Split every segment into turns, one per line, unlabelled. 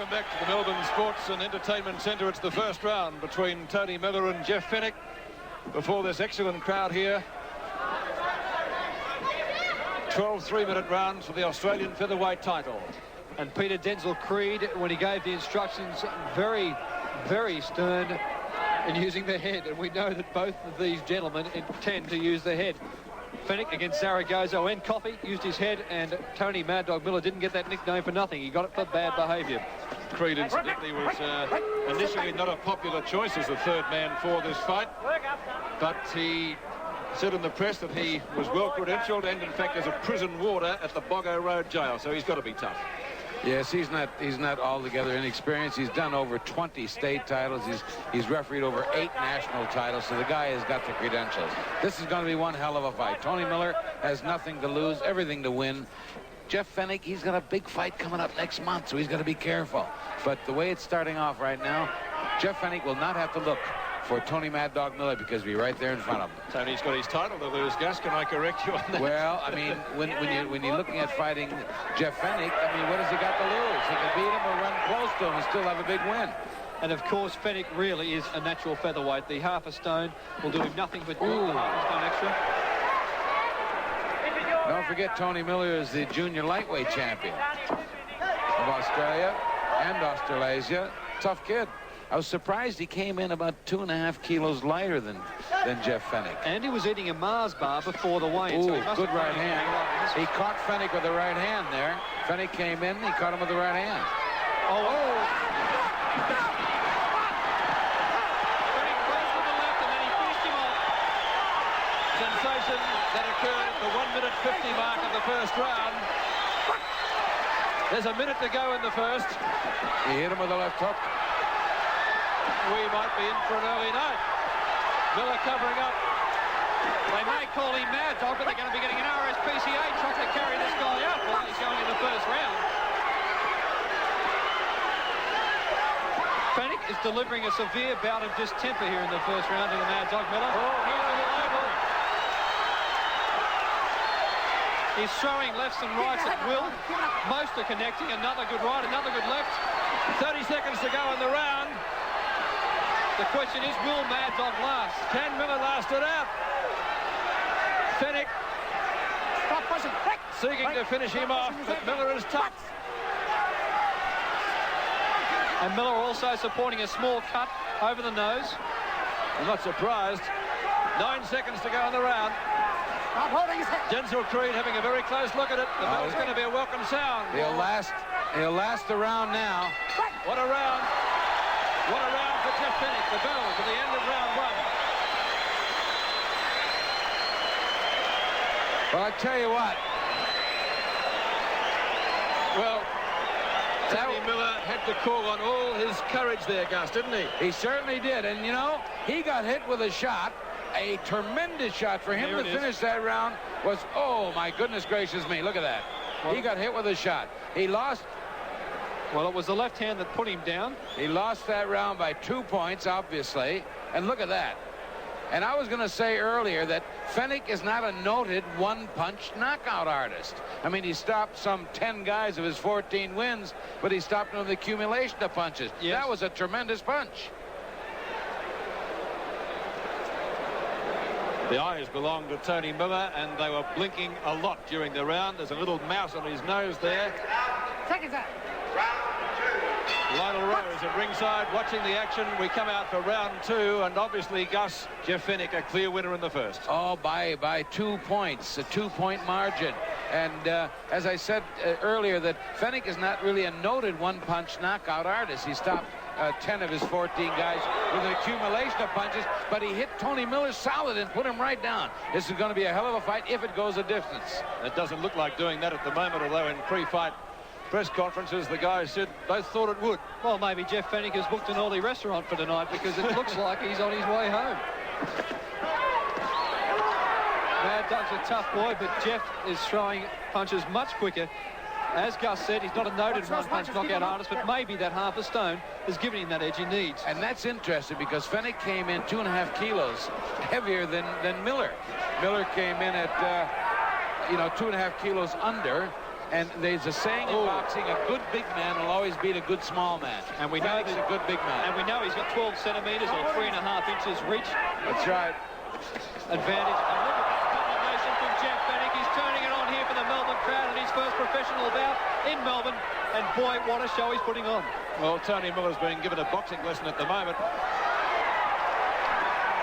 Welcome back to the Melbourne Sports and Entertainment Centre. It's the first round between Tony Miller and Jeff Fenech. Before this excellent crowd here, 12 3-minute rounds for the Australian featherweight title.
And Peter Denzil Creed, when he gave the instructions, very, very stern in using the head. And we know that both of these gentlemen intend to use the head. Fenech against Zaragoza and Coffey used his head, and Tony Mad Dog Miller didn't get that nickname for nothing. He got it for bad behaviour.
Creed, incidentally, was initially not a popular choice as the third man for this fight, but he said in the press that he was well credentialed and, in fact, as a prison warder at the Boggo Road Jail, so he's got to be tough.
Yes, he's not altogether inexperienced. He's done over 20 state titles. He's refereed over 8 national titles, so the guy has got the credentials. This is going to be one hell of a fight. Tony Miller has nothing to lose, everything to win. Jeff Fenech, he's got a big fight coming up next month, so he's got to be careful. But the way it's starting off right now, Jeff Fenech will not have to look for Tony Mad Dog Miller because he'll be right there in front of him.
Tony's got his title to lose, Gus. Can I correct you on that?
Well, I mean, when you're looking at fighting Jeff Fenech, I mean, what has he got to lose? He can beat him or run close to him and still have a big win.
And of course, Fenech really is a natural featherweight. The half a stone will do him nothing but half a stone extra.
Don't forget, Tony Miller is the junior lightweight champion of Australia and Australasia. Tough kid. I was surprised he came in about 2.5 kilos lighter than Jeff Fenech.
And he was eating a Mars bar before the weigh-in.
Ooh,
so he must
good
have
right hand. He caught Fenech with the right hand there. Fenech came in, he caught him with the right hand.
Oh! Fenech crossed with the left and then he finished him off.
Sensation that occurred at the 1-minute 50 mark of the first round. There's a minute to go in the first.
He hit him with the left hook.
We might be in for an early night. Miller covering up.
They may call him Mad Dog, but they're going to be getting an RSPCA truck to carry this guy out while he's going in the first round. Fenech is delivering a severe bout of distemper here in the first round to the Mad Dog Miller. He's throwing lefts and rights at will. Most are connecting. Another good right, another good left.
30 seconds to go in the round.
The question is, will Mad Dog last?
Can Miller last it out? Fenech seeking to finish him off, but Miller is tough.
And Miller also supporting a small cut over the nose.
I'm not surprised. 9 seconds to go in the round. Denzil Creed having a very close look at it. The bell's going to be a welcome sound.
He'll last the round now.
What a round. What a round for Jeff Fenech. The bell to the end of round 1.
Well, I tell you what.
Well, Tony Miller had to call on all his courage there, Gus, didn't he?
He certainly did. And, you know, he got hit with a shot. A tremendous shot for him to finish that round was, oh, my goodness gracious me. Look at that. Well, he got hit with a shot. He lost.
Well, it was the left hand that put him down.
He lost that round by 2 points, obviously. And look at that. And I was going to say earlier that Fenech is not a noted one-punch knockout artist. I mean, he stopped some 10 guys of his 14 wins, but he stopped them with the accumulation of punches. Yes. That was a tremendous punch.
The eyes belonged to Tony Miller, and they were blinking a lot during the round. There's a little mouse on his nose there. Lionel Rose at ringside watching the action. We come out for round 2, and obviously, Gus, Jeff Fenech, a clear winner in the first.
Oh, by 2 points, a 2-point margin. And as I said earlier, that Fenech is not really a noted one-punch knockout artist. He stopped 10 of his 14 guys with an accumulation of punches, but he hit Tony Miller solid and put him right down. This is going to be a hell of a fight if it goes a distance.
It doesn't look like doing that at the moment, although in pre-fight press conferences, the guys said both thought it would.
Well, maybe Jeff Fenech has booked an early restaurant for tonight because it looks like he's on his way home. Mad Dog's a tough boy, but Jeff is throwing punches much quicker. As Gus said, he's not a noted one-punch knockout artist, but maybe that half a stone has given him that edge he needs.
And that's interesting because Fenech came in 2.5 kilos heavier than Miller. Miller came in at, 2.5 kilos under. And there's a saying in boxing, a good big man will always beat a good small man.
And we know
he's a good big man.
And we know he's got 12 centimetres or 3.5 inches reach.
That's right.
Advantage. And look at that combination from Jeff Fenech. He's turning it on here for the Melbourne crowd in his first professional bout in Melbourne. And boy, what a show he's putting on.
Well, Tony Miller's being given a boxing lesson at the moment.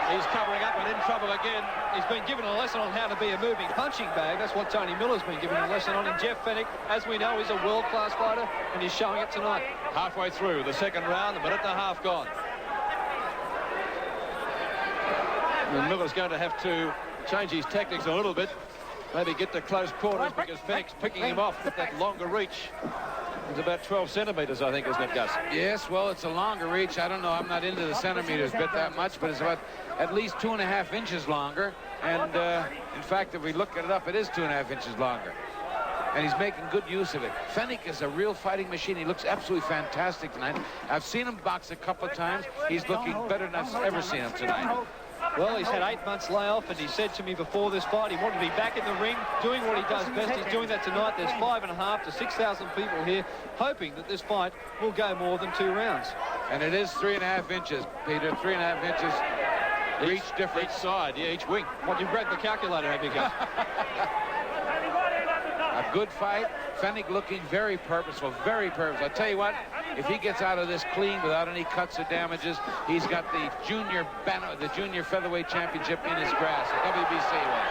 He's covering up and in trouble again.
He's been given a lesson on how to be a moving punching bag. That's what Tony Miller's been given a lesson on. And Jeff Fenech, as we know, is a world-class fighter, and he's showing it tonight.
Halfway through the second round, a minute and a half gone. And Miller's going to have to change his tactics a little bit. Maybe get to close quarters because Fenech's picking him off with that longer reach. It's about 12 centimetres, I think, isn't it, Gus?
Yes, well, it's a longer reach. I don't know. I'm not into the centimeters bit that much, but it's about at least 2.5 inches longer. And, in fact, if we look it up, it is 2.5 inches longer. And he's making good use of it. Fenech is a real fighting machine. He looks absolutely fantastic tonight. I've seen him box a couple of times. He's looking better than I've ever seen him tonight.
Well, he's had 8 months layoff, and he said to me before this fight he wanted to be back in the ring, doing what he does best. He's doing that tonight. There's 5.5 to 6,000 people here, hoping that this fight will go more than 2 rounds.
And it is 3.5 inches, Peter. 3.5 inches. Reach difference.
Each side, yeah, each wing.
What, you've read the calculator, have you, guys?
A good fight. Fenech looking very purposeful, very purposeful. I'll tell you what, if he gets out of this clean without any cuts or damages, he's got the junior featherweight championship in his grasp. WBC one.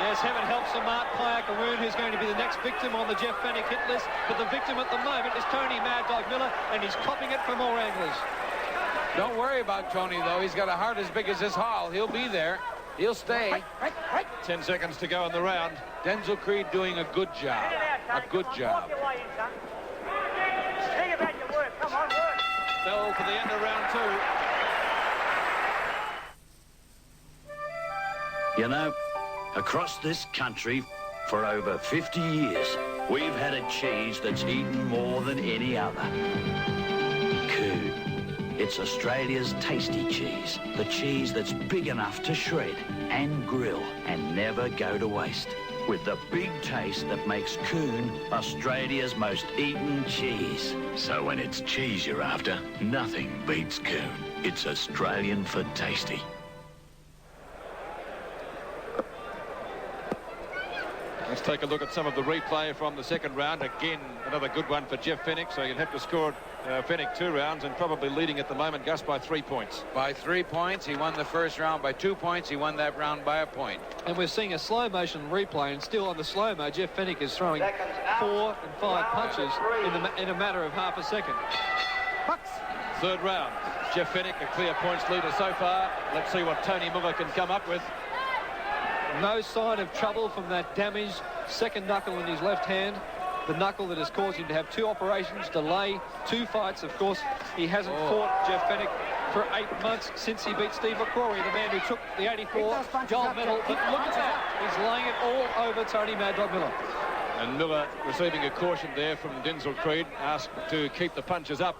Yes, heaven helps Samart Payakaroon, who's going to be the next victim on the Jeff Fenech hit list. But the victim at the moment is Tony Mad Dog Miller, and he's copping it from more anglers.
Don't worry about Tony, though. He's got a heart as big as this hall. He'll be there. He'll stay.
10 seconds to go in the round.
Denzil Creed doing a good job. A good job.
Bell for the end of round 2.
You know, across this country for over 50 years, we've had a cheese that's eaten more than any other. Coon. It's Australia's tasty cheese. The cheese that's big enough to shred and grill and never go to waste. With the big taste that makes Coon Australia's most eaten cheese. So when it's cheese you're after, nothing beats Coon. It's Australian for tasty.
Let's take a look at some of the replay from the second round. Again, another good one for Jeff Fenech, so you'd have to score Fenech 2 rounds and probably leading at the moment, Gus, by 3 points.
By 3 points. He won the first round by 2 points. He won that round by a point.
And we're seeing a slow motion replay, and still on the slow-mo, Jeff Fenech is throwing 4 and 5 punches in a matter of half a second.
Third round. Jeff Fenech, a clear points leader so far. Let's see what Tony Miller can come up with.
No sign of trouble from that damaged second knuckle in his left hand. The knuckle that has caused him to have 2 operations, delay 2 fights. Of course, he hasn't fought Jeff Fenech for 8 months since he beat Steve McCrory, the man who took the 84 gold medal. But look at that. He's laying it all over Tony Mad Dog Miller.
And Miller receiving a caution there from Denzil Creed, asked to keep the punches up.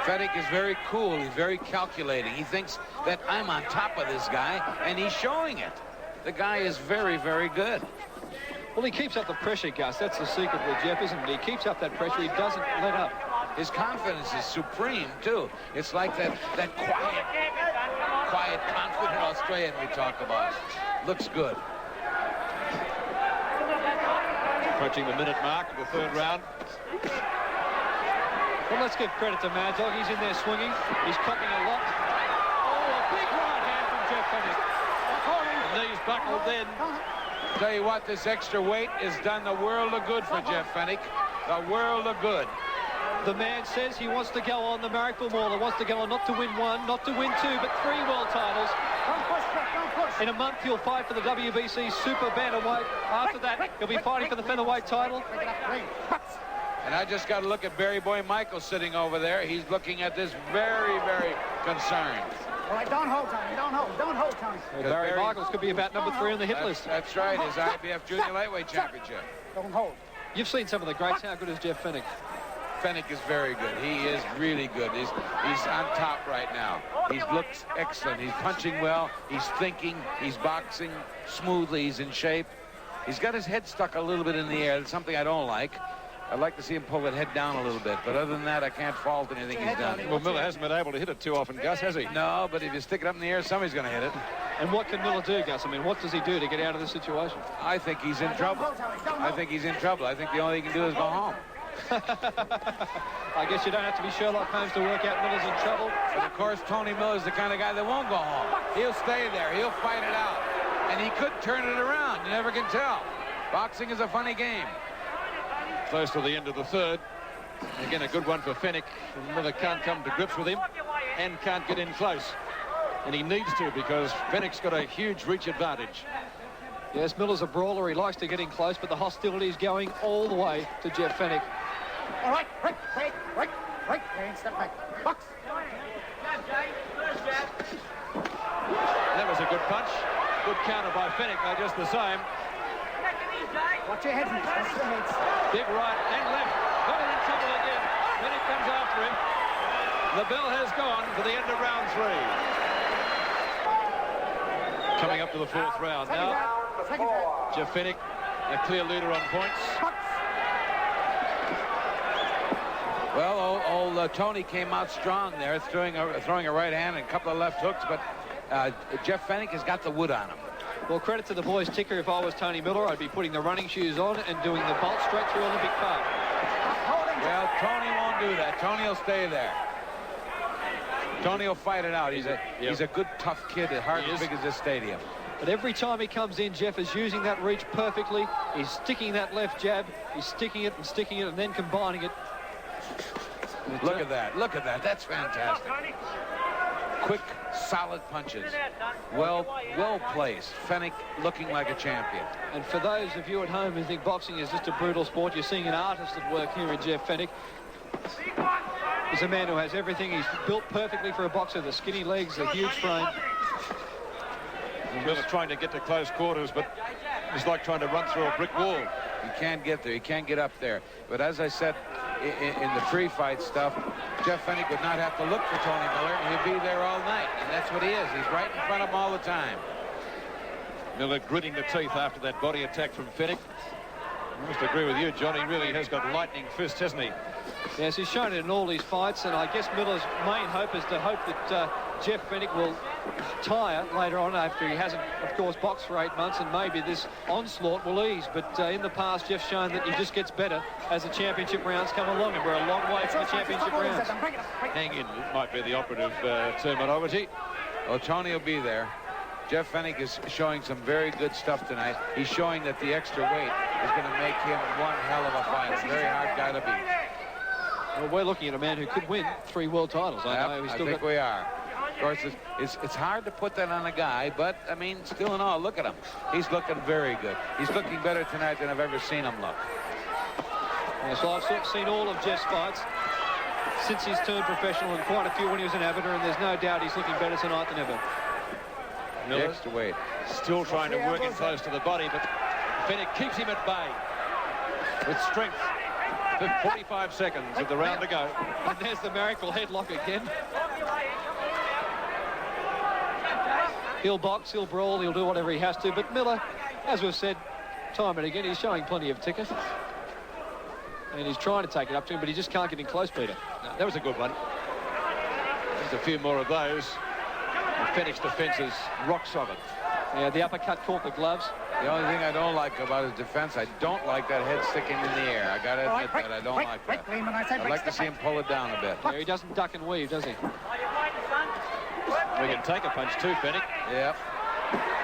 Fenech is very cool. He's very calculating. He thinks that I'm on top of this guy, and he's showing it. The guy is very, very good.
Well, he keeps up the pressure, Gus. That's the secret with Jeff, isn't it? He keeps up that pressure. He doesn't let up.
His confidence is supreme, too. It's like that quiet, confident Australian we talk about. Looks good.
Approaching the minute mark of the third round.
Well, let's give credit to Mad Dog. He's in there swinging. He's copping a lot. Oh, a big right hand from Jeff Fenech.
Knees buckled then.
Tell you what, this extra weight has done the world of good for Jeff Fenech. The world of good.
The man says he wants to go on the Marrickville Mauler, wants to go on not to win 1, not to win 2, but 3 world titles. In a month, he'll fight for the WBC Super Bantamweight. After that, he'll be fighting for the Featherweight title.
And I just got to look at Barry Boy Michael sitting over there. He's looking at this very, very concerned.
All right, don't hold, Tony. Don't hold, Tony.
Well, Barry Michaels could be about number 3 on the hit list.
That's right, his IBF Junior Lightweight Championship.
Don't hold.
You've seen some of the greats. How good is Jeff Fenech?
Fenech is very good. He is really good. He's on top right now. He looks excellent. He's punching well. He's thinking. He's boxing smoothly. He's in shape. He's got his head stuck a little bit in the air. That's something I don't like. I'd like to see him pull that head down a little bit. But other than that, I can't fault anything he's done.
Well, Miller hasn't been able to hit it too often, Gus, has he?
No, but if you stick it up in the air, somebody's going to hit it.
And what can Miller do, Gus? I mean, what does he do to get out of this situation?
I think he's in trouble. I think he's in trouble. I think the only thing he can do is go home.
I guess you don't have to be Sherlock Holmes to work out Miller's in trouble.
But of course, Tony Miller's the kind of guy that won't go home. He'll stay there. He'll fight it out. And he could turn it around. You never can tell. Boxing is a funny game.
Close to the end of the third. Again, a good one for Fenech. Miller can't come to grips with him and can't get in close. And he needs to, because Fenech's got a huge reach advantage.
Yes, Miller's a brawler. He likes to get in close, but the hostility is going all the way to Jeff Fenech.
All right, right. And step back. Box.
That was a good punch. Good counter by Fenech, though, just the same.
Watch your heads, Mitch. Watch your heads.
Big right and left. Got him in trouble again. Fenech comes after him. The bell has gone for the end of round 3. Coming up to the 4th round now.
Second round.
Jeff Fenech, a clear leader on points.
Well, old Tony came out strong there, throwing a right hand and a couple of left hooks, but Jeff Fenech has got the wood on him.
Well, credit to the boys ticker. If I was Tony Miller, I'd be putting the running shoes on and doing the bolt straight through Olympic Park.
Well, Tony won't do that. Tony will stay there. Tony will fight it out. He's a good, tough kid, at heart as big as this stadium.
But every time he comes in, Jeff is using that reach perfectly. He's sticking that left jab. He's sticking it and then combining it.
Look at that. Look at that. That's fantastic. Quick, solid punches. Well placed. Fenech looking like a champion.
And for those of you at home who think boxing is just a brutal sport, you're seeing an artist at work here in Jeff Fenech. He's a man who has everything. He's built perfectly for a boxer. The skinny legs, the huge frame.
Miller's trying to get to close quarters, but it's like trying to run through a brick wall.
He can't get there. He can't get up there. But as I said in the pre-fight stuff, Jeff Fenech would not have to look for Tony Miller. He'd be there all night. And that's what he is. He's right in front of him all the time.
Miller gritting the teeth after that body attack from Fenech. I must agree with you, John. He really has got lightning fists, hasn't he?
Yes, he's shown it in all these fights, and I guess Miller's main hope is to hope that Jeff Fenech will tire later on after he hasn't, of course, boxed for 8 months, and maybe this onslaught will ease. But in the past, Jeff's shown that he just gets better as the championship rounds come along, and we're a long way from the championship rounds.
Hang in might be the operative terminology.
Well, Tony will be there. Jeff Fenech is showing some very good stuff tonight. He's showing that the extra weight is going to make him one hell of a fighter. Very hard guy to beat.
Well, we're looking at a man who could win 3 world titles.
I think we are. Of course, it's hard to put that on a guy, but, I mean, still in all, look at him. He's looking very good. He's looking better tonight than I've ever seen him look.
Yeah, so I've seen all of Jeff's fights since he's turned professional, and quite a few when he was an amateur, and there's no doubt he's looking better tonight than ever.
Miller
Extra weight.
still trying to work in close to the body, but Fenech keeps him at bay with strength. 45 seconds of the round to go.
And there's the miracle headlock again. He'll box, he'll brawl, he'll do whatever he has to. But Miller, as we've said time and again, he's showing plenty of ticker. And he's trying to take it up to him, but he just can't get in close, Peter.
No, that was a good one. Just a few more of those. Fenech's defence is rock solid.
Yeah, the uppercut caught the gloves.
The only thing I don't like about his defense, I don't like that head sticking in the air. I got to admit that. I don't like that. I'd like to see him pull it down a bit.
Yeah, he doesn't duck and weave, does he?
We can take a punch too, Fenech.
Yep.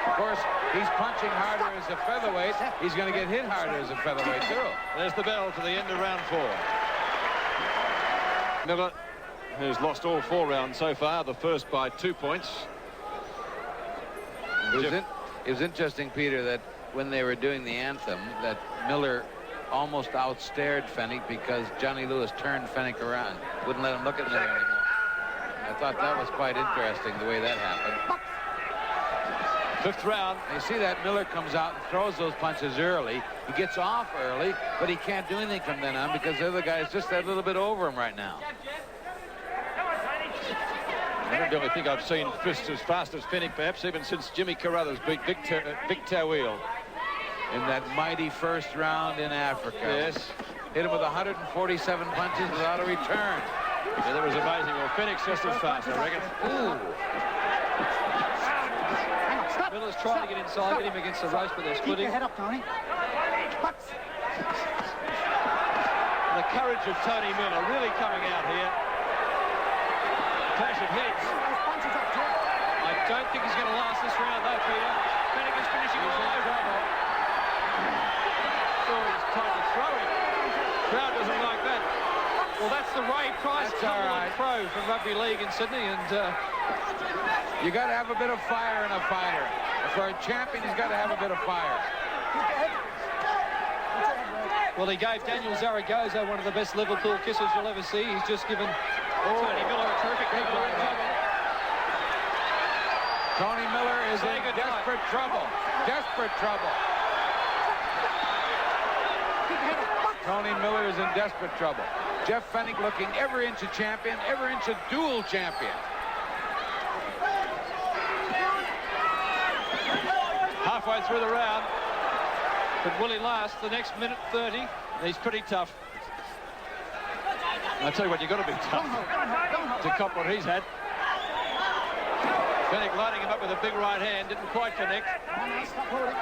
Of course, he's punching harder as a featherweight. He's going to get hit harder as a featherweight, too.
There's the bell to the end of round 4. Miller has lost all 4 rounds so far, the first by 2 points.
It was interesting, Peter, that when they were doing the anthem, that Miller almost outstared Fenech because Johnny Lewis turned Fenech around. Wouldn't let him look at Miller anymore. I thought that was quite interesting, the way that happened.
5th round.
You see that Miller comes out and throws those punches early. He gets off early, but he can't do anything from then on because the other guy is just that little bit over him right now.
I don't really think I've seen fists as fast as Fenech, perhaps even since Jimmy Carruthers beat Vic Tawil.
in that mighty first round in Africa.
Yes.
Hit him with 147 punches without a return.
Yeah, that was amazing. Well, Fenech just as fast, I reckon.
Ooh.
Miller's trying to get inside, get him against the ropes, but they're
Keep
splitting.
your head up, Tony. Box.
The courage of Tony Miller really coming out here. Clash of heads.
Those punches up, Jeff.
I don't think he's going to last this round, though, Peter. Fenech is finishing all over.
Oh, he's trying to throw him. Crowd doesn't like that.
Well, that's the Ray Price
That's all right.
pro from rugby league in Sydney, and
You got to have a bit of fire in a fighter. For a champion, he's got to have a bit of fire.
well, he gave Daniel Zaragoza one of the best Liverpool kisses you'll ever see. He's just given Tony Miller a terrific
Big right hand. Tony Miller is
Say
in
goodnight.
desperate trouble. Desperate trouble. Tony Miller is in desperate trouble. Jeff Fenech looking every inch a champion, every inch a dual champion.
Halfway through the round.
But will he last the next minute 30?
He's pretty tough. I tell you what, you've got to be tough to cop what he's had. Fenech lining him up with a big right hand, didn't quite connect.
Stop holding.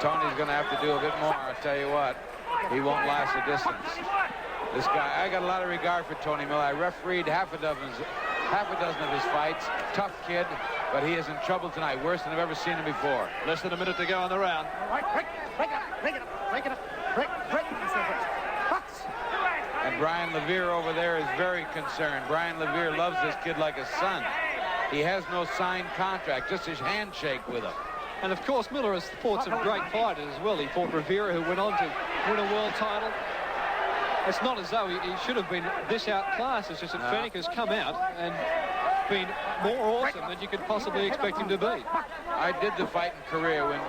Tony's going to have to do a bit more, I'll tell you what. He won't last a distance. This guy, I got a lot of regard for Tony Miller. I refereed half a dozen of his fights. Tough kid, but he is in trouble tonight, worse than I've ever seen him before.
Less than a minute to go on the round.
All right, break it up, break it up, break it up, break. Box.
And Brian Levere over there is very concerned. Brian Levere loves this kid like a son. He has no signed contract, just his handshake with him.
And of course, Miller has fought some great fighters as well. He fought Rivera, who went on to win a world title. It's not as though he should have been this outclassed. It's just that Fenech has come out and been more awesome than you could possibly expect him to be.
I did the fight in Korea when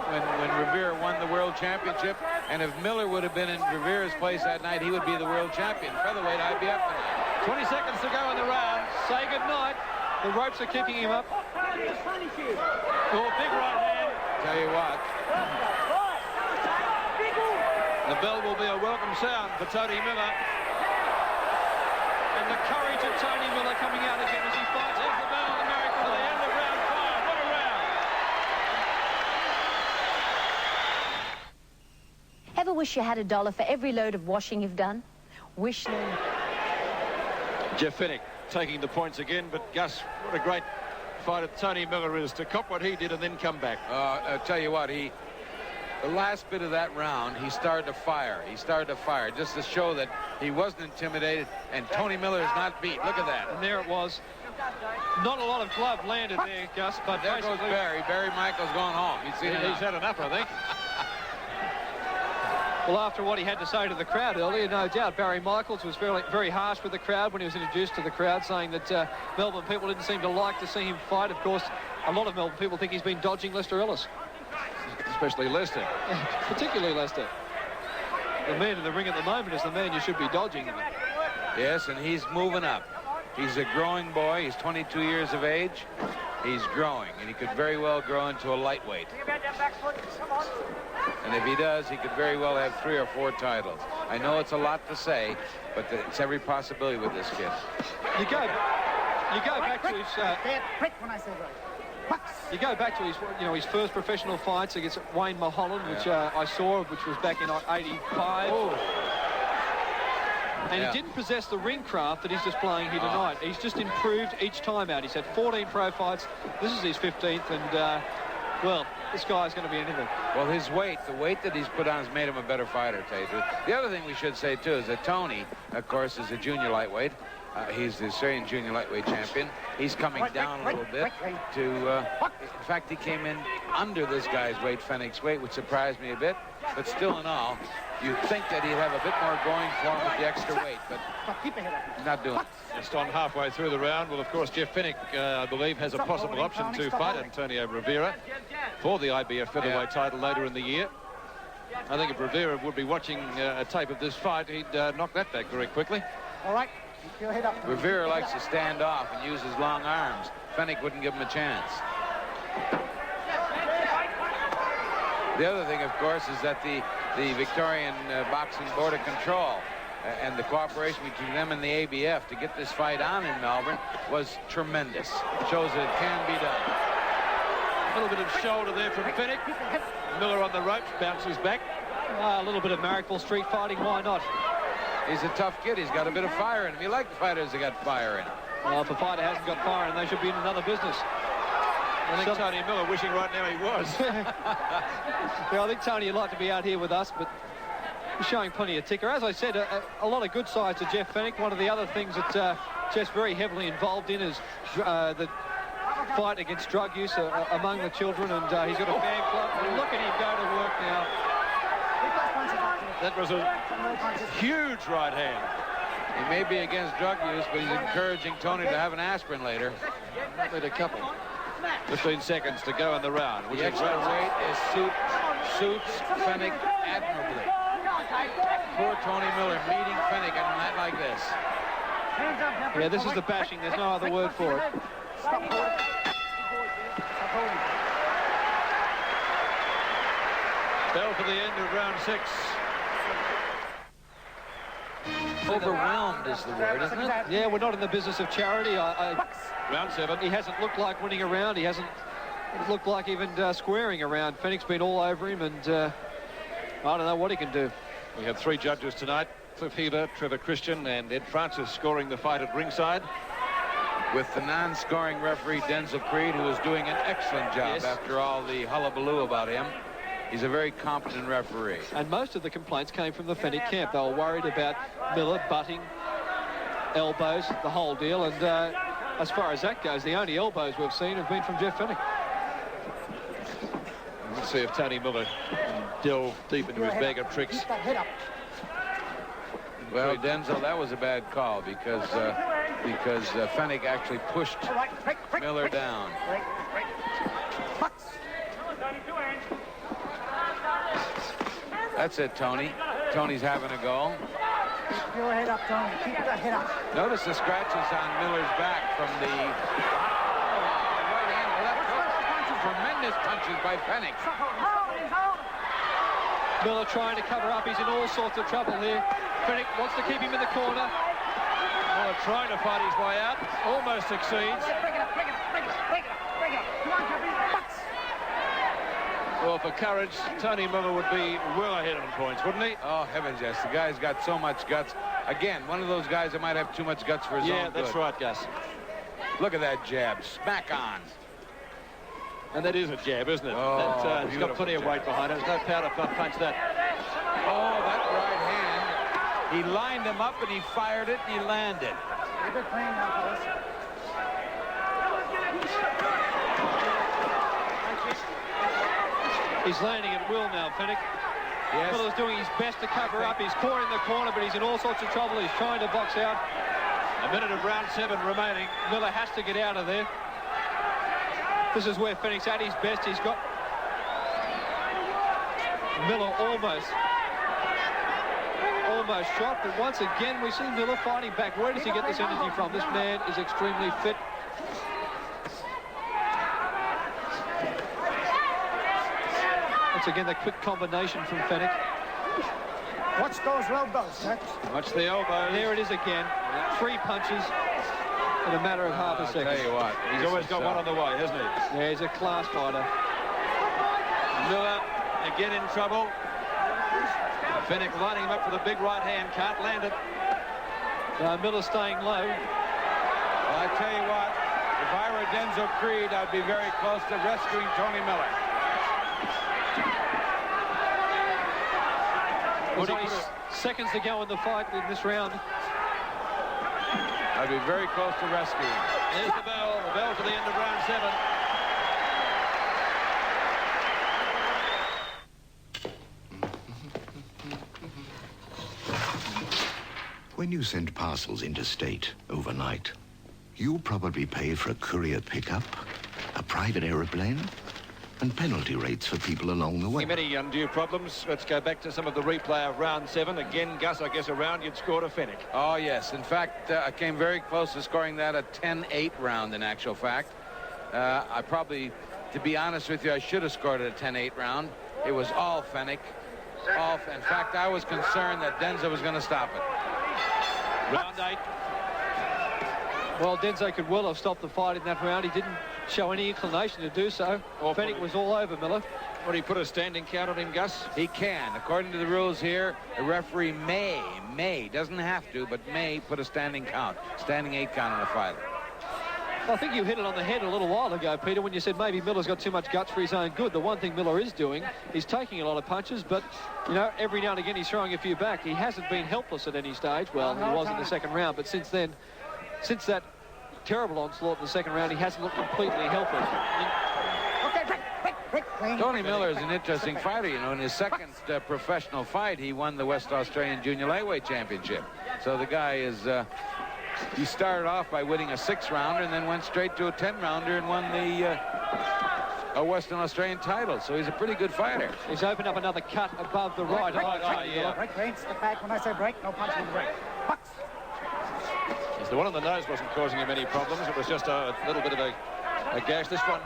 Rivera won the world championship, and if Miller would have been in Rivera's place that night, he would be the world champion. Featherweight IBF tonight.
20 seconds to go in the round.
Say goodnight. The ropes are keeping him up.
Oh, big right hand.
Tell you what,
The bell will be a welcome sound for Tony Miller.
And the courage of Tony Miller coming out again as he fights.
There's the bell, America, for the end of round 5. What a round.
Ever wish you had $1 for every load of washing you've done? Wish no.
Jeff Fenech taking the points again, but Gus, what a great fighter Tony Miller is to cop what he did and then come back.
I'll tell you what, the last bit of that round, he started to fire. He started to fire just to show that he wasn't intimidated, and Tony Miller is not beat. Look at that.
And there it was. Not a lot of glove landed there, Gus, but
There goes Barry. Barry Michaels going home. He's seen
He's
enough.
had enough, I think.
well, after what he had to say to the crowd earlier, no doubt, Barry Michaels was very, very harsh with the crowd when he was introduced to the crowd, saying that Melbourne people didn't seem to like to see him fight. Of course, a lot of Melbourne people think he's been dodging Lester Ellis.
Especially Lester.
Particularly Lester. The man in the ring at the moment is the man you should be dodging.
Yes, and he's moving up. He's a growing boy. He's 22 years of age. He's growing, and he could very well grow into a lightweight. And if he does, he could very well have 3 or 4 titles. I know it's a lot to say, but it's every possibility with this kid.
You go back to his...
Break when I say break. Box.
You go back to his, his first professional fights against Wayne Mulholland, which I saw, which was back in '85.
Oh.
And he didn't possess the ring craft that he's displaying here tonight. He's just improved each time out. He's had 14 pro fights. This is his 15th, and well, this guy's going to be anything.
Well, his weight, the weight that he's put on has made him a better fighter, to tell you the truth. The other thing we should say, too, is that Tony, of course, is a junior lightweight. He's the Australian junior lightweight champion. He's coming down a little bit to, in fact, he came in under this guy's weight, Fenech's weight, which surprised me a bit. But still in all, you'd think that he'd have a bit more going for him with the extra weight, but
Keep your head up.
he's not doing it.
Just on halfway through the round. Well, of course, Jeff Fenech, I believe, has a possible option to fight Antonio Rivera for the IBF Featherweight title later in the year. I think if Rivera would be watching a tape of this fight, he'd knock that back very quickly.
All right. Keep your head up.
Rivera likes to stand off and use his long arms. Fenech wouldn't give him a chance. The other thing, of course, is that the Victorian Boxing Board of Control and the cooperation between them and the ABF to get this fight on in Melbourne was tremendous. Shows that it can be done.
A little bit of shoulder there from Fenech. Miller on the ropes, bounces back.
A little bit of Marrickville street fighting, why not?
He's a tough kid. He's got a bit of fire in him. You like fighters that got fire in him.
Well, if a fighter hasn't got fire, and they should be in another business.
I think Tony Miller wishing right now he was.
Yeah, I think Tony would like to be out here with us, but he's showing plenty of ticker. As I said, a lot of good sides to Jeff Fenech. One of the other things that Jeff's very heavily involved in is the fight against drug use among the children, and he's got a fan club. And look at him go to work now.
That was a huge right hand.
He may be against drug use, but he's encouraging Tony to have an aspirin later.
With a couple. 15 seconds to go in the round.
The extra weight suits Fenech admirably. Poor Tony Miller meeting Fenech on a night like this.
Yeah, this is the bashing. There's no other word for it.
Bell for the end of round 6.
Overwhelmed is the word, isn't it?
Yeah, we're not in the business of charity.
Round 7.
He hasn't looked like winning a round. He hasn't looked like even squaring around. Fenech's been all over him, and I don't know what he can do.
We have 3 judges tonight. Cliff Heaver, Trevor Christian, and Ed Francis scoring the fight at ringside.
With the non-scoring referee, Denzil, who is doing an excellent job.
Yes.
After all the hullabaloo about him. He's a very competent referee.
And most of the complaints came from the Fenech camp. They were worried about Miller butting, elbows, the whole deal. And as far as that goes, the only elbows we've seen have been from Jeff Fenech.
Let's see if Tony Miller can delve deep into his bag of tricks.
Well, Denzil, that was a bad call because Fenech actually pushed Miller down. That's it, Tony. Tony's having a go.
Keep your head up, Tony. Keep that head up.
Notice the scratches on Miller's back from the right hand, left hook. Tremendous punches by Fenech.
Miller trying to cover up. He's in all sorts of trouble here. Fenech wants to keep him in the corner.
Miller trying to fight his way out. Almost succeeds.
Break it up, break it up, break it up, break it up, break it up. Come on, Jeffrey.
Well, for courage, Tony Miller would be well ahead on points, wouldn't he?
Oh, heavens, yes. The guy's got so much guts. Again, one of those guys that might have too much guts for his own
Yeah,
good.
that's right, Gus.
Look at that jab. Smack on.
And that is a jab, isn't it?
Oh,
He's got plenty of weight behind it. There's no power to punch that.
Oh, that right hand. He lined him up and he fired it and he landed.
Good playing now, fellas.
He's landing at will now, Fenech.
Yes.
Miller's doing his best to cover up. He's caught in the corner, but he's in all sorts of trouble. He's trying to box out.
A minute of round 7 remaining.
Miller has to get out of there. This is where Fenech's at his best. He's got Miller almost shot, but once again we see Miller fighting back. Where does he get this energy from? This man is extremely fit. Once again, the quick combination from Fenech.
Watch those elbows, Tex.
Watch the elbow.
There it is again. 3 punches in a matter of half a
I'll
second.
tell you what.
He's always got one on the way, hasn't he?
Yeah, he's a class fighter.
Miller again in trouble. Fenech lining him up for the big right hand. Can't land it.
Miller staying low.
Well, I tell you what, if I were Denzil Creed, I'd be very close to rescuing Tony Miller.
There's only seconds to go in the fight in this round.
I'd be very close to rescuing.
There's the bell for the end of round 7.
When you send parcels interstate overnight, you probably pay for a courier pickup, a private aeroplane, and penalty rates for people along the way.
Many undue problems. Let's go back to some of the replay of round 7. Again, Gus, I guess a round you'd scored a Fenech.
Oh, yes. In fact, I came very close to scoring that a 10-8 round, in actual fact. I probably, to be honest with you, I should have scored it a 10-8 round. It was all Fenech. In fact, I was concerned that Denzil was going to stop it.
Round 8.
Well, Denzil could well have stopped the fight in that round. He didn't show any inclination to do so. Fenech was all over Miller.
Would he put a standing count on him, Gus?
He can. According to the rules here, the referee may, doesn't have to, but may put a standing 8 count on a fighter.
I think you hit it on the head a little while ago, Peter, when you said maybe Miller's got too much guts for his own good. The one thing Miller is doing, he's taking a lot of punches, but, you know, every now and again he's throwing a few back. He hasn't been helpless at any stage. Well, he was in the second round, but since then, since that terrible onslaught in the second round, he hasn't looked completely helpless.
Tony Miller is an interesting fighter. You know, in his second professional fight, he won the West Australian Junior Lightweight Championship. So the guy is... he started off by winning a 6-rounder and then went straight to a 10-rounder and won the Western Australian title. So he's a pretty good fighter.
He's opened up another cut above the right eye.
Yeah. Break, Green, step back. When I say break, no punch on the break. Box.
The one on the nose wasn't causing him any problems. It was just a little bit of a gash. This one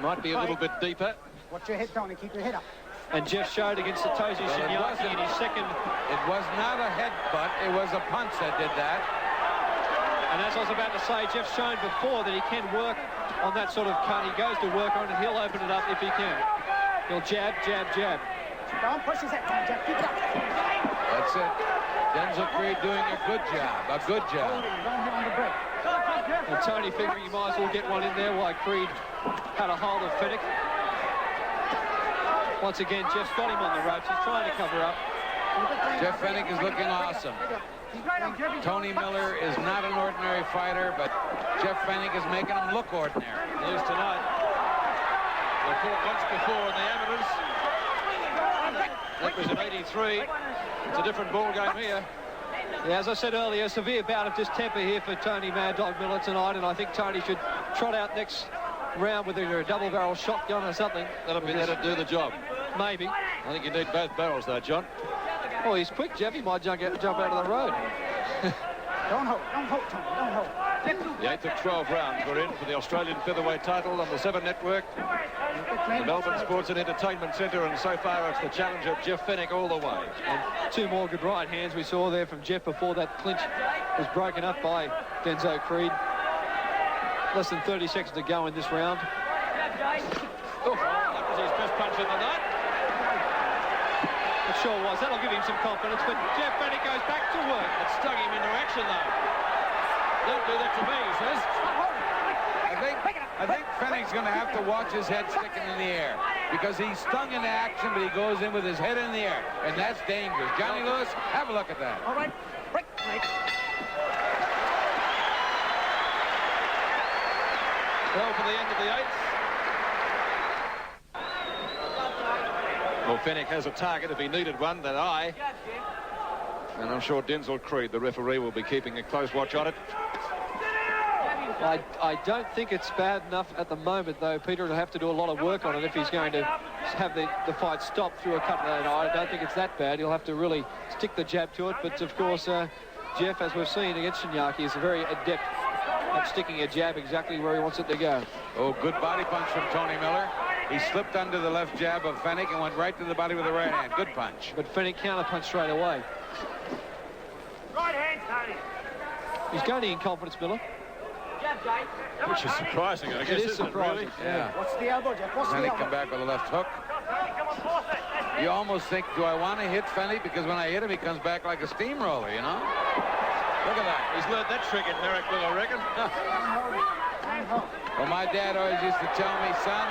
might be a little bit deeper.
Watch your head, Tony. Keep your head up.
And Jeff showed against Satoshi Shinyaki in his second.
It was not a headbutt. It was a punch that did that.
And as I was about to say, Jeff's shown before that he can work on that sort of cut. He goes to work on it. He'll open it up if he can. He'll jab, jab, jab.
Don't push his head, Tony. Jeff, keep it up.
That's it. Denzil Creed doing a good job. A good job.
Don't hit on the break.
And Tony figuring he might as well get one in there while Creed had a hold of Fenech. Once again, Jeff's got him on the ropes. He's trying to cover up.
Jeff Fenech is looking awesome. Tony Miller is not an ordinary fighter, but Jeff Fenech is making him look ordinary.
He is tonight. They fought once before in the amateurs. That was in '83. It's a different ball game here.
Yeah, as I said earlier, a severe bout of distemper here for Tony Mad Dog Miller tonight, and I think Tony should trot out next round with either a double-barrel shotgun or something.
That'll do the job.
Maybe.
I think you need both barrels, though, John.
Oh, he's quick, Jeff. He might jump out of the road.
Don't hold, Tony. Don't hold.
The 8th of 12 rounds we're in for the Australian Featherweight title on the 7 Network, the Melbourne Sports and Entertainment Centre, and so far it's the challenger Jeff Fenech all the way.
And 2 more good right hands we saw there from Jeff before that clinch was broken up by Denzil Creed. Less than 30 seconds to go in this round.
Oh, that was his best punch of the night.
It sure was. That'll give him some confidence, but Jeff Fenech goes back to work.
It stung him into action, though. Don't do that to me, he says.
I think Fenech's going to have to watch his head sticking in the air because he's stung into action, but he goes in with his head in the air, and that's dangerous. Johnny Lewis, have a look at that.
All right. Break.
Well, for the end of the 8th. Well, Fenech has a target if he needed one, that eye. And I'm sure Denzil Creed, the referee, will be keeping a close watch on it.
I don't think it's bad enough at the moment, though. Peter will have to do a lot of work on it if he's going to have the fight stop through a cut of that eye. I don't think it's that bad. He'll have to really stick the jab to it. But, of course, Jeff, as we've seen against Shinyaki, is very adept at sticking a jab exactly where he wants it to go.
Oh, good body punch from Tony Miller. He slipped under the left jab of Fenech and went right to the body with the right hand. Good punch.
But Fenech counter-punched straight away.
Right hand, Tony.
He's gaining in confidence, Miller.
Which is surprising, I guess.
It is surprising.
Really?
Yeah.
What's the elbow, Jeff? What's the
Fenech
elbow?
come back with a left hook. You almost think, do I want to hit Fenech? Because when I hit him, he comes back like a steamroller, you know? Look at that.
He's learned that trick in Marrickville, I reckon.
Well, my dad always used to tell me, son,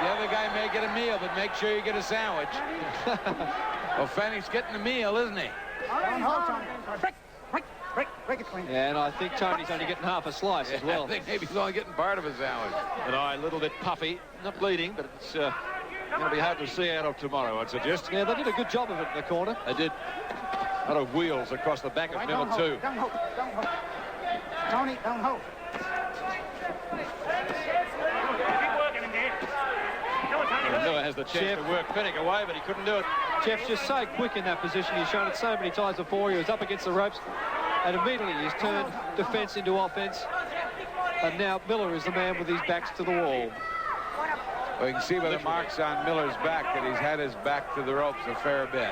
the other guy may get a meal, but make sure you get a sandwich. Well, Fenech's getting a meal, isn't he?
Don't hold, Tony. Break it clean.
Yeah, and I think Tony's only getting half a slice as well.
I think maybe he's only getting part of a sandwich.
An eye a little bit puffy, not bleeding, but it's going to be hard to see out of tomorrow, I'd suggest.
Yeah, they did a good job of it in the corner.
They did. A lot of wheels across the back of number 2.
Don't hold. Tony, don't hold.
Miller has the chance to work Fenech away, but he couldn't do it.
Jeff's just so quick in that position. He's shown it so many times before. He was up against the ropes, and immediately he's turned defense into offense. And now Miller is the man with his backs to the wall.
Well, you can see by the marks on Miller's back that he's had his back to the ropes a fair bit.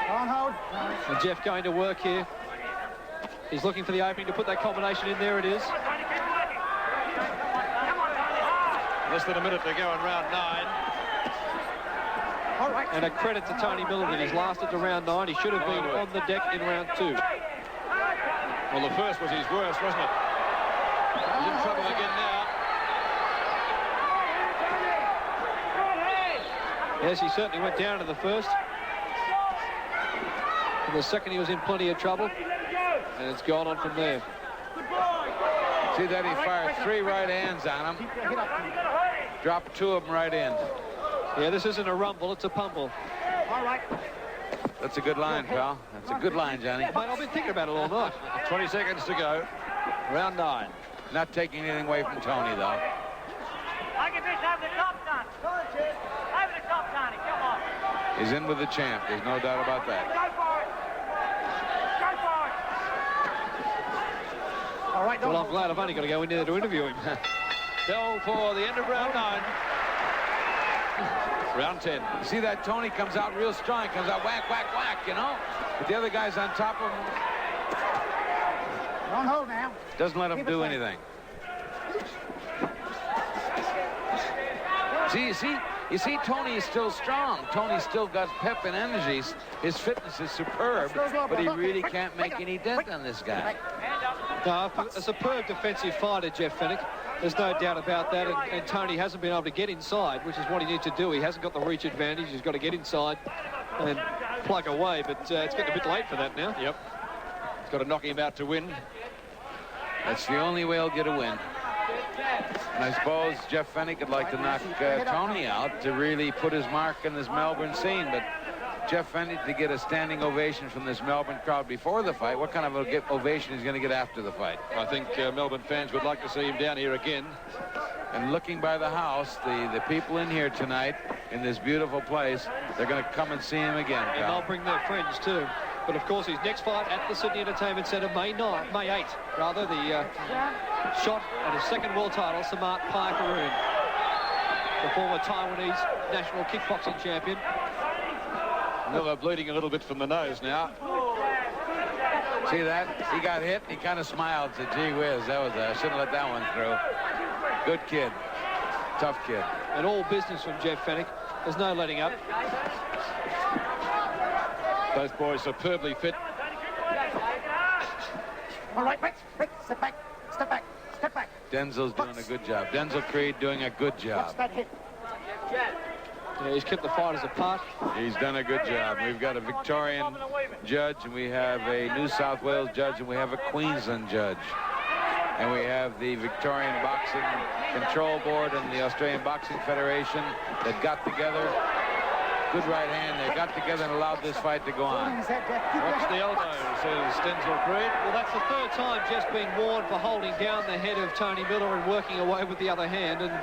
On hold.
And Jeff going to work here. He's looking for the opening to put that combination in. There it is.
Less than a minute to go in round 9.
All right.
And a credit to Tony Miller that he's lasted to round 9. He should have been on the deck in round 2.
Well, the first was his worst, wasn't it? He's in trouble again now.
Yes, he certainly went down to the first. In the second, he was in plenty of trouble. And it's gone on from there.
See that he fired 3 right hands on him. Dropped 2 of them right in.
Yeah, this isn't a rumble, it's a pumble.
All right.
That's a good line, pal. That's a good line, Johnny.
Mate, I've been thinking about it all night.
20 seconds to go. Round 9.
Not taking anything away from Tony, though.
I can just have the top, Tony. Have the top, Tony. Come on.
He's in with the champ. There's no doubt about that.
Go for it. Go for it.
All right.
Well, I'm glad I've only got to go in there to interview him.
Bell for the end of round 9. Round 10.
You see that Tony comes out real strong. Comes out whack, whack, whack, you know? But the other guy's on top of him.
On hold now.
Doesn't let him do anything. See, you see, Tony is still strong. Tony's still got pep and energies. His fitness is superb, but he really can't make any dent on this guy.
No, a superb defensive fighter, Jeff Fenech. There's no doubt about that, and Tony hasn't been able to get inside, which is what he needs to do. He hasn't got the reach advantage. He's got to get inside and plug away, but it's getting a bit late for that now.
Yep. He's got to knock him out to win.
That's the only way he'll get a win. And I suppose Jeff Fenech would like to knock Tony out to really put his mark in this Melbourne scene, but Jeff Fenech to get a standing ovation from this Melbourne crowd before the fight. What kind of ovation he's going to get after the fight?
I think Melbourne fans would like to see him down here again.
And looking by the house, the people in here tonight in this beautiful place, they're going to come and see him again.
And they'll bring their friends too. But of course, his next fight at the Sydney Entertainment Centre, May 8th, the shot at his second world title, Samart Parkeroon, the former Taiwanese national kickboxing champion.
Miller bleeding a little bit from the nose now.
See that? He got hit. He kind of smiled. Said, gee whiz, that was shouldn't let that one through. Good kid. Tough kid.
And all business from Jeff Fenech. There's no letting up.
Both boys superbly fit.
All right, wait, step back, step back, step back.
Denzil's doing a good job. Denzil Creed doing a good job.
Watch that hit.
Yeah, he's kept the fighters apart.
He's done a good job. We've got a Victorian judge, and we have a New South Wales judge, and we have a Queensland judge. And we have the Victorian Boxing Control Board and the Australian Boxing Federation that got together. Good right hand. They got together and allowed this fight to go on.
Watch the elbow, says Denzil Creed.
Well, that's the third time Jeff's been warned for holding down the head of Tony Miller and working away with the other hand. And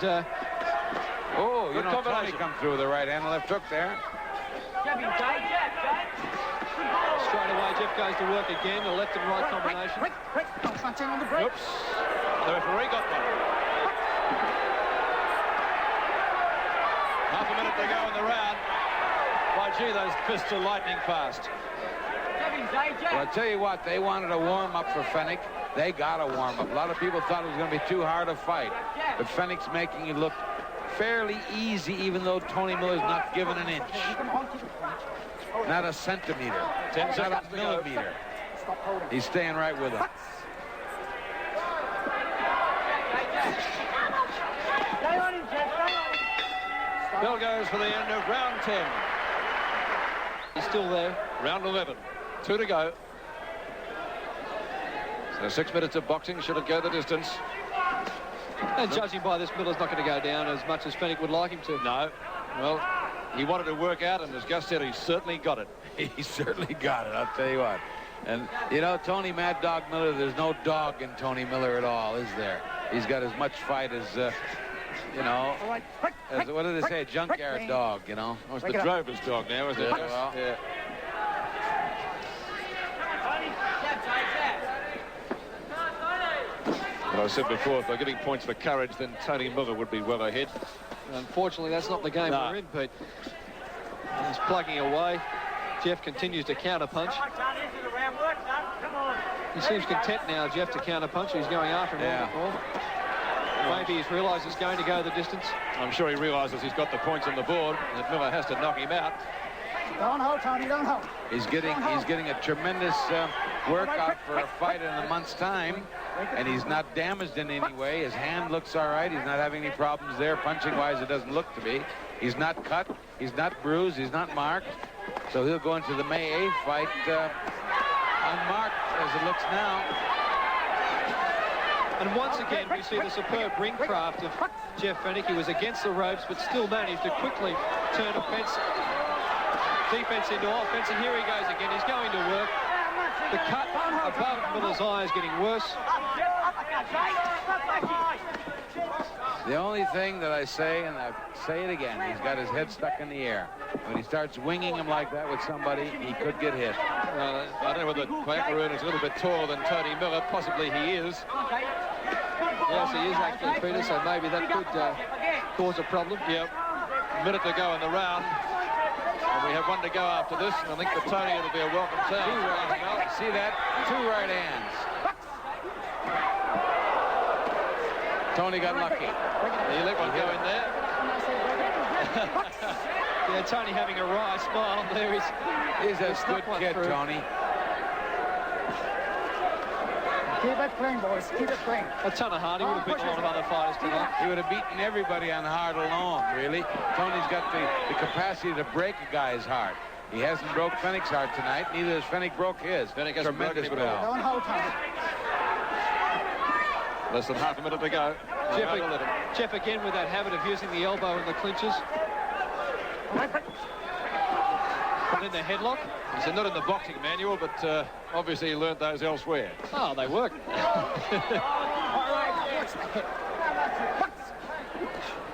oh, you know, Tony come through with the right hand and left hook there.
Straight away, Jeff goes to work again. The left and right combination.
Wait, don't punch in on the break.
Oops. The referee got one. Half a minute to go in the round. Why, gee, those fists are lightning fast.
Well, I'll tell you what, they wanted a warm-up for Fenech. They got a warm-up. A lot of people thought it was going to be too hard a fight. But Fenech's making it look fairly easy, even though Tony Miller's not given an inch. Not a centimeter.
10 seconds
not a millimeter. He's staying right with him.
Bell goes for the end of round 10.
He's still there.
Round 11. 2 to go. So 6 minutes of boxing. Should it go the distance?
And judging by this, Miller's not going to go down as much as Fenech would like him to.
No. Well, he wanted to work out, and as Gus said, he certainly got it.
He certainly got it, I'll tell you what. And, you know, Tony Mad Dog Miller, there's no dog in Tony Miller at all, is there? He's got as much fight as, you know, as, what did they say, a junkyard dog, you know?
Oh, it's the drover's dog now, isn't it?
Well,
yeah. And I said before, if they're giving points for courage, then Tony Miller would be well ahead.
Unfortunately, that's not the game we're in, but he's plugging away. Jeff continues to counter-punch. He seems content now, Jeff, to counter-punch. He's going after him a little bit more. Maybe he's realised it's going to go the distance.
I'm sure he realises he's got the points on the board, and that Miller has to knock him out.
Don't hold, Tony, don't hold.
He's getting a tremendous workout for a fight in a month's time, and he's not damaged in any way. His hand looks all right. He's not having any problems there. Punching-wise, it doesn't look to be. He's not cut. He's not bruised. He's not marked. So he'll go into the May 8th fight unmarked as it looks now.
And once again, we see the superb ring craft of Jeff Fenech. He was against the ropes, but still managed to quickly turn defense into offense. And here he goes again. He's going to work. The cut above Miller's eye is getting worse.
The only thing that I say, and I say it again, he's got his head stuck in the air. When he starts winging him like that with somebody, he could get hit.
I don't know whether Quackaroon is a little bit taller than Tony Miller. Possibly he is.
Yes, he is actually, Peter, so maybe that could cause a problem.
Yep. A minute to go in the round. And we have one to go after this. And I think for Tony it'll be a welcome sound.
See that? 2 right hands. Tony got lucky.
He let one go in there.
Yeah, Tony having a wry smile there.
He's a good kid, Tony.
Keep it clean, boys. Keep it clean.
A ton of hard. He would have beaten a lot of other fighters tonight.
He would have beaten everybody on hard alone, really. Tony's got the capacity to break a guy's heart. He hasn't broke Fenech's heart tonight. Neither has Fenech broke his.
Fenech hasn't broken him at all.
Don't hold, Tony.
Less than half a minute to go.
Jeff again with that habit of using the elbow in the clinches. Put in the headlock.
He said not in the boxing manual, but obviously he learnt those elsewhere.
Oh, they work.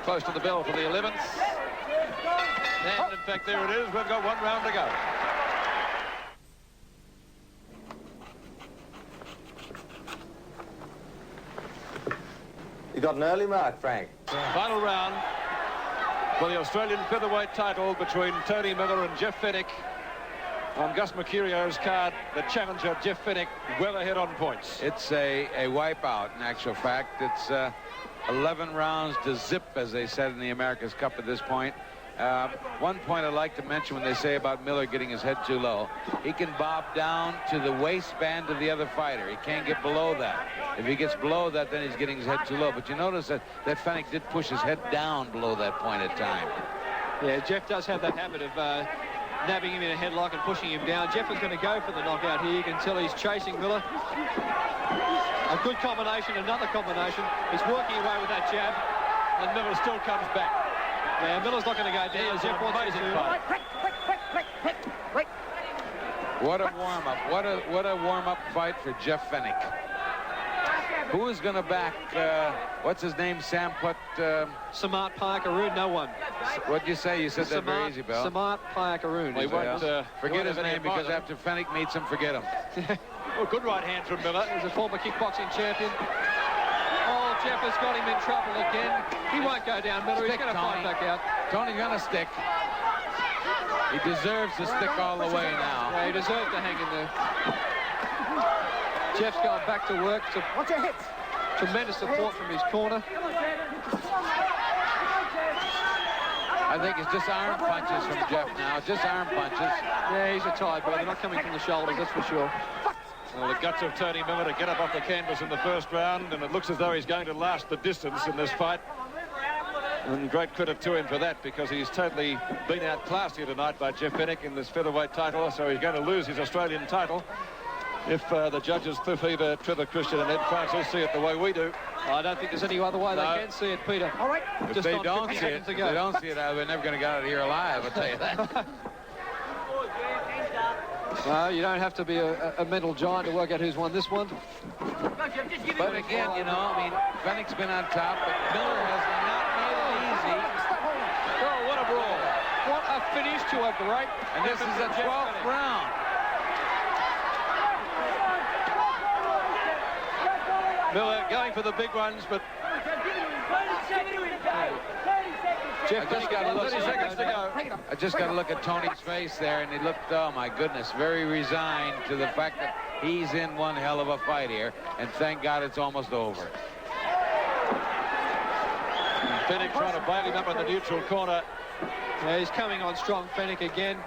Close to the bell for the 11th. And in fact, there it is. We've got 1 round to go.
You got an early mark, Frank.
Final round for the Australian featherweight title between Tony Miller and Jeff Fenech. On Gus Mercurio's card, the challenger, Jeff Fenech, well ahead on points.
It's a wipeout, in actual fact. It's 11 rounds to zip, as they said in the America's Cup at this point. One point I'd like to mention when they say about Miller getting his head too low, he can bob down to the waistband of the other fighter. He can't get below that. If he gets below that, then he's getting his head too low. But you notice that Fenech did push his head down below that point at time.
Yeah, Jeff does have that habit of nabbing him in a headlock and pushing him down. Jeff is going to go for the knockout here. You can tell he's chasing Miller. A good combination, another combination. He's working away with that jab,
And Miller still comes back.
Yeah, Miller's not going to go down. Jeff wants to do.
What a warm-up. What a warm-up fight for Jeff Fenech. Who is going to back, what's his name, Sam put?
Samart Payakaroon, no one.
What'd you say? You said that very easy, Bill.
Samart Payakaroon.
We won't,
forget his name, because after Fenech meets him, forget him.
Well, good right hand from Miller.
He's a former kickboxing champion. Oh, Jeff has got him in trouble again. He won't go down, Miller. He's going to fight back out.
Tony's going to stick. He deserves to stick all the way now.
Yeah, he deserves to hang in there. Jeff's going back to work.
Watch your hits.
Tremendous support from his corner.
I think it's just arm punches from Jeff now. Just arm punches.
Yeah, he's a tired boy. They're not coming from the shoulders, that's for sure.
Well, the guts of Tony Miller to get up off the canvas in the first round, and it looks as though he's going to last the distance in this fight. And great credit to him for that, because he's totally been outclassed here tonight by Jeff Fenech in this featherweight title, so he's going to lose his Australian title if the judges Cliff Heaver, Trevor Christian and Ed Francis see it the way we do.
I don't think there's any other way they can see it, Peter.
All right.
If they don't see it, we're never going to get out of here alive, I'll tell you that.
No, you don't have to be a mental giant to work out who's won this one.
But again, you know, I mean, Fenech's been on top, but Miller has not made it easy.
Oh, what a brawl. What a finish to a great...
And this is the 12th round.
Miller going for the big ones, but
Jeff
just got to look.
30 seconds to go.
I just got to look at Tony's face there, and he looked, oh my goodness, very resigned to the fact that he's in one hell of a fight here, and thank God it's almost over.
Fenech trying to bail him up in the neutral corner.
Yeah, he's coming on strong, Fenech again.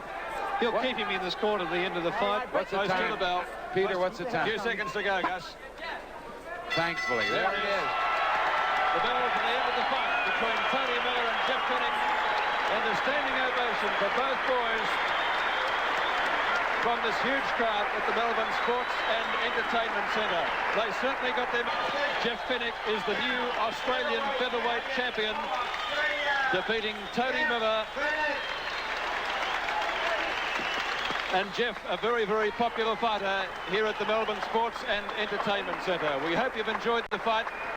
He'll keep him in this corner to the end of the fight.
What's the
Close to
time?
the bell.
Peter, what's the
A
time?
few seconds to go, Gus.
Thankfully, there he is.
The bell for the end of the fight between Tony Miller and Jeff Fenech, and the standing ovation for both boys from this huge crowd at the Melbourne Sports and Entertainment Centre. They certainly got them. Jeff Fenech is the new Australian featherweight champion, defeating Tony Miller. And Jeff, a very, very popular fighter here at the Melbourne Sports and Entertainment Centre. We hope you've enjoyed the fight.